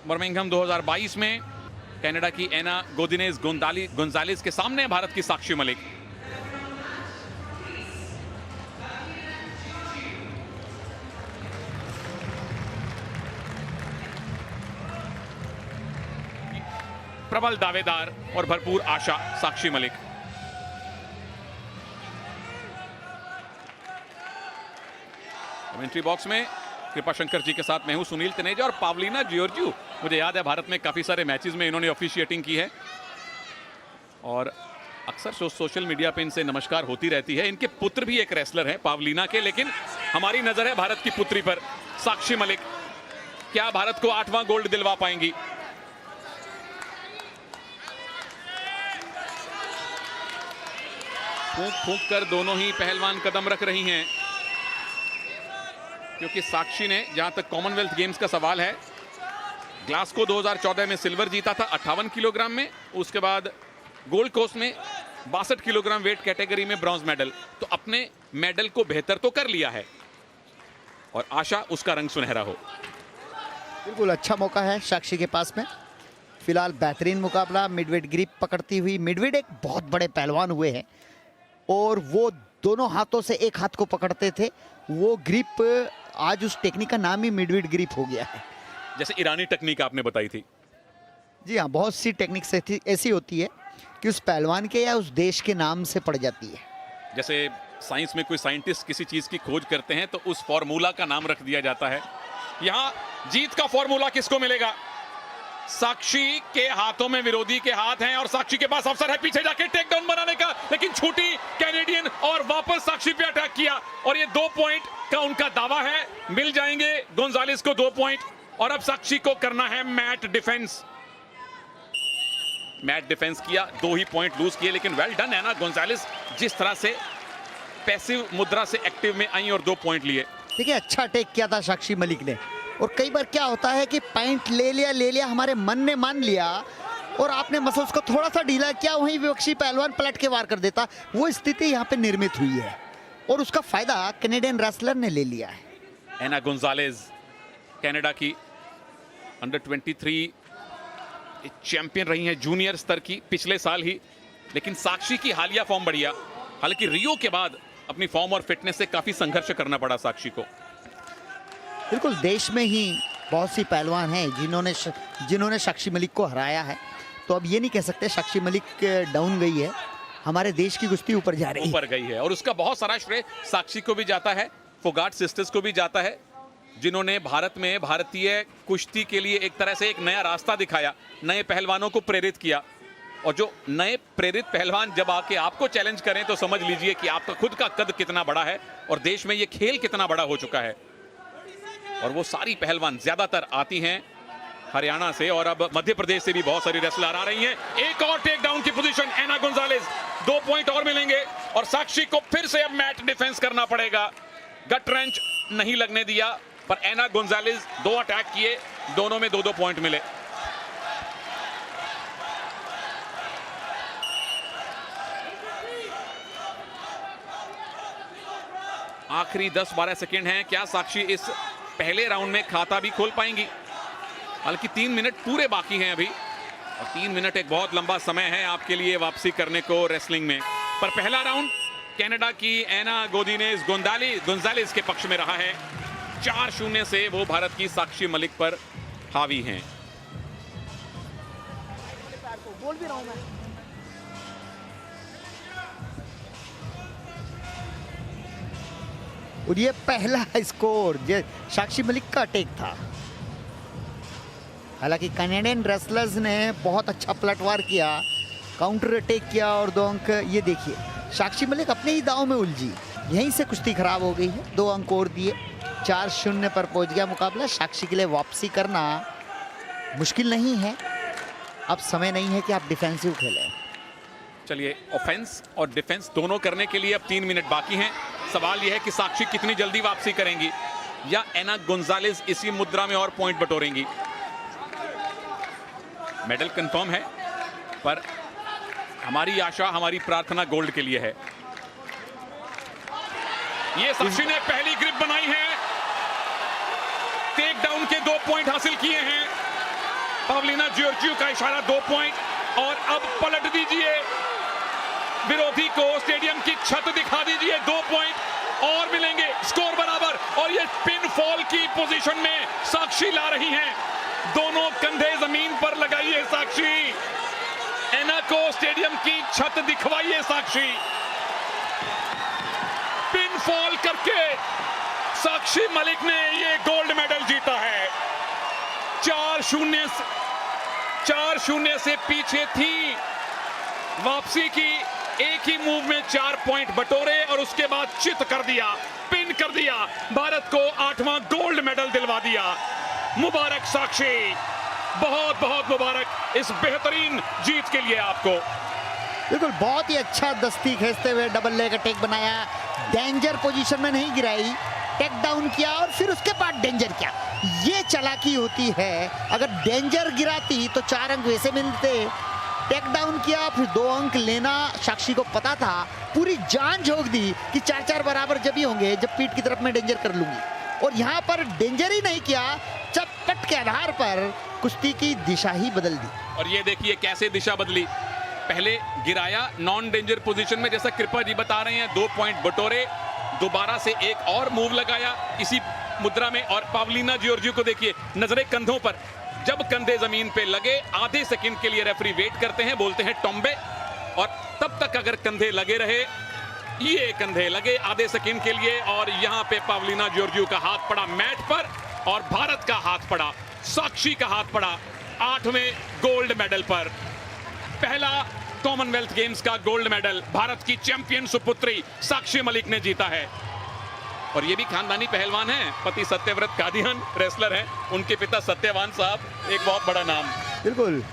Birmingham 2022 में Canada की एना गोदिनेज Gonzales के सामने भारत की साक्षी मलिक। प्रबल दावेदार और भरपूर आशा साक्षी मलिक। कमेंट्री बॉक्स में कृपा शंकर जी के साथ मैं हूं सुनील तनेजा और पावलिना जियोर्जियू। मुझे याद है भारत में काफी सारे मैचेस में इन्होंने ऑफिशिएटिंग की है और अक्सर सोशल मीडिया पे इनसे नमस्कार होती रहती है। इनके पुत्र भी एक रेसलर है पावलिना के, लेकिन हमारी नजर है भारत की पुत्री पर, साक्षी मलिक। क्या भारत को 8वां गोल्ड दिलवा पाएंगी? फूंक फूंक कर दोनों ही पहलवान कदम रख रही हैं, क्योंकि साक्षी ने, जहां तक कॉमनवेल्थ गेम्स का सवाल है, ग्लासगो 2014 में सिल्वर जीता था 58 किलोग्राम में, उसके बाद गोल्ड कोस्ट में 62 किलोग्राम वेट कैटेगरी में ब्रॉन्ज मेडल। तो अपने मेडल को बेहतर तो कर लिया है और आशा उसका रंग सुनहरा हो। बिल्कुल अच्छा मौका है साक्षी के पास में। फिलहाल बेहतरीन मुकाबला, मिडवेट ग्रिप पकड़ती हुई। मिडवेट एक बहुत बड़े पहलवान हुए हैं और वो दोनों हाथों से एक हाथ को पकड़ते थे। वो ग्रिप, आज उस टेक्निक का नाम ही मिडवेट ग्रिप हो गया है। जैसे ईरानी टेक्निक आपने बताई थी। जी हाँ, बहुत सी टेक्निक्स ऐसी होती है कि उस पहलवान के या उस देश के नाम से पड़ जाती है। जैसे साइंस में कोई साइंटिस्ट किसी चीज की खोज करते हैं तो उस फॉर्मूला का नाम रख दिया जाता है। यहां जीत का फॉर्मूला किसको मिलेगा? साक्षी के हाथों में विरोधी के हाथ हैं और साक्षी के पास अवसर है पीछे जाके टेक डाउन बनाने का, लेकिन छूटी कैनेडियन और वापस साक्षी पे अटैक किया और ये 2 पॉइंट का उनका दावा है। मिल जाएंगे गोंजालेस को 2 पॉइंट और अब साक्षी को करना है मैट डिफेंस। मैट डिफेंस किया, 2 ही पॉइंट लूज किए, लेकिन वेल डन है ना गोंजालेस, जिस तरह से पैसिव मुद्रा से एक्टिव में आई और 2 पॉइंट लिए। देखिए, अच्छा अटैक किया था साक्षी मलिक ने। और कई बार क्या होता है कि पॉइंट ले लिया, हमारे मन ने मान लिया और आपने मसल्स को थोड़ा सा ढीला किया, वहीं विपक्षी पहलवान पलट के वार कर देता। वो स्थिति यहाँ पे निर्मित हुई है और उसका फायदा कैनेडियन रेसलर ने ले लिया है। एना गोंजालेस कनाडा की अंडर 23 चैंपियन रही हैं, जूनियर स्तर की, पिछले साल ही। लेकिन साक्षी की हालिया फॉर्म बढ़िया, हालांकि रियो के बाद अपनी फॉर्म और फिटनेस से काफी संघर्ष करना पड़ा साक्षी को। बिल्कुल, देश में ही बहुत सी पहलवान हैं जिन्होंने साक्षी मलिक को हराया है। तो अब ये नहीं कह सकते साक्षी मलिक डाउन गई है, हमारे देश की कुश्ती ऊपर जा रही है। ऊपर गई है और उसका बहुत सारा श्रेय साक्षी को भी जाता है, फोगाट सिस्टर्स को भी जाता है, जिन्होंने भारत में भारतीय कुश्ती के लिए एक तरह से एक नया रास्ता दिखाया, नए पहलवानों को प्रेरित किया। और जो नए प्रेरित पहलवान जब आके आपको चैलेंज करें तो समझ लीजिए कि आपका खुद का कद कितना बड़ा है और देश में ये खेल कितना बड़ा हो चुका है। और वो सारी पहलवान ज्यादातर आती हैं हरियाणा से और अब मध्य प्रदेश से भी बहुत सारी रेसलर आ रही हैं। एक और टेक डाउन की पोजीशन एना गोंजालेस, 2 पॉइंट और मिलेंगे और साक्षी को फिर से अब मैट डिफेंस करना पड़ेगा। गट रेंच नहीं लगने दिया, पर एना गोंजालेस 2 अटैक किए, दोनों में 2-2 पॉइंट मिले। आखिरी 10-12 सेकेंड हैं, क्या साक्षी इस पहले राउंड में खाता भी खोल पाएंगी? हालांकि 3 मिनट पूरे बाकी हैं अभी और 3 मिनट एक बहुत लंबा समय है आपके लिए वापसी करने को रेसलिंग में। पर पहला राउंड कनाडा की एना गोदिनेज गोंजालेस के पक्ष में रहा है। 4-0 से वो भारत की साक्षी मलिक पर हावी हैं। बोल भी रहा हूं मैं। और ये पहला स्कोर ये साक्षी मलिक का अटैक था। हालांकि कैनेडियन रेसलर्स ने बहुत अच्छा पलटवार किया, काउंटर अटैक किया और 2 अंक। ये देखिए, साक्षी मलिक अपने ही दांव में उलझी, यहीं से कुश्ती खराब हो गई है। 2 अंक और दिए, 4-0 पर पहुंच गया मुकाबला। साक्षी के लिए वापसी करना मुश्किल नहीं है, अब समय नहीं है कि आप डिफेंसिव खेलें। चलिए, ऑफेंस और डिफेंस दोनों करने के लिए अब 3 मिनट बाकी हैं। सवाल यह है कि साक्षी कितनी जल्दी वापसी करेंगी या एना गोंजालेस इसी मुद्रा में और पॉइंट बटोरेंगी। मेडल कंफर्म है, पर हमारी आशा, हमारी प्रार्थना गोल्ड के लिए है। ये साक्षी ने पहली ग्रिप बनाई है, टेक डाउन के 2 पॉइंट हासिल किए हैं पवलीना जॉर्जियो का इशारा 2 पॉइंट और अब पलट दीजिए विरोधी को, स्टेडियम की छत दिखा दीजिए, 2 पॉइंट और मिलेंगे, स्कोर बराबर। और ये पिन फॉल की पोजीशन में साक्षी ला रही हैं, दोनों कंधे जमीन पर लगाइए साक्षी, एनाको स्टेडियम की छत दिखवाइए साक्षी। पिन फॉल करके साक्षी मलिक ने ये गोल्ड मेडल जीता है। 4-0 से पीछे थी, वापसी की, एक ही मूव में 4 पॉइंट बटोरे और उसके बाद चित कर दिया, पिन कर दिया, भारत को 8वां गोल्ड मेडल दिलवा दिया। मुबारक साक्षी, बहुत बहुत मुबारक इस बेहतरीन जीत के लिए आपको। बिल्कुल, बहुत ही अच्छा दस्ती खींचते हुए डबल लेग अटैक बनाया, डेंजर पोजीशन में नहीं गिराई, टेक डाउन किया और फिर उसके बाद डेंजर किया। ये चालाकी होती है, अगर डेंजर गिराती तो 4 अंक वैसे मिलते, टेक डाउन किया फिर 2 अंक लेना साक्षी को पता था, पूरी जान झोंक दी कि 4-4 बराबर जब ही होंगे जब पीठ की तरफ मैं डेंजर कर लूंगी, और यहाँ पर डेंजर ही नहीं किया, चटपट के आधार पर कुश्ती की दिशा ही बदल दी। और ये देखिए कैसे दिशा बदली, पहले गिराया नॉन डेंजर पोजीशन में जैसा कृपा जी बता रहे हैं, 2 पॉइंट बटोरे, दोबारा से एक और मूव लगाया इसी मुद्रा में, और पवलीना जॉर्जियो को देखिए नजरे कंधों पर, जब कंधे जमीन पे लगे आधे सेकंड के लिए रेफरी वेट करते हैं, बोलते हैं टॉम्बे, और तब तक अगर कंधे लगे रहे, ये कंधे लगे आधे सेकंड के लिए, और यहां पे पवलीना जॉर्जियो का हाथ पड़ा मैट पर और भारत का हाथ पड़ा, साक्षी का हाथ पड़ा 8वें गोल्ड मेडल पर। पहला कॉमनवेल्थ गेम्स का गोल्ड मेडल भारत की चैंपियन सुपुत्री साक्षी मलिक ने जीता है, और ये भी खानदानी पहलवान हैं, पति सत्यव्रत कादियान रेसलर हैं, उनके पिता सत्यवान साहब एक बहुत बड़ा नाम। बिल्कुल,